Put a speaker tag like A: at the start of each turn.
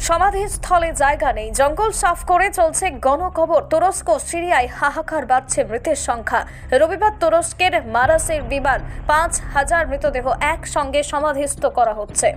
A: সমাধিস্থলে জায়গা নেই, জঙ্গল সাফ করে চলছে গণকবর। তুরস্ক সিরিয়ায় হাহাকার বাড়ছে মৃতের সংখ্যা। রবিবার তুরস্কের মারাসের বিমান 5,000 মৃতদেহ একসঙ্গে সমাধিস্থ করা হচ্ছে।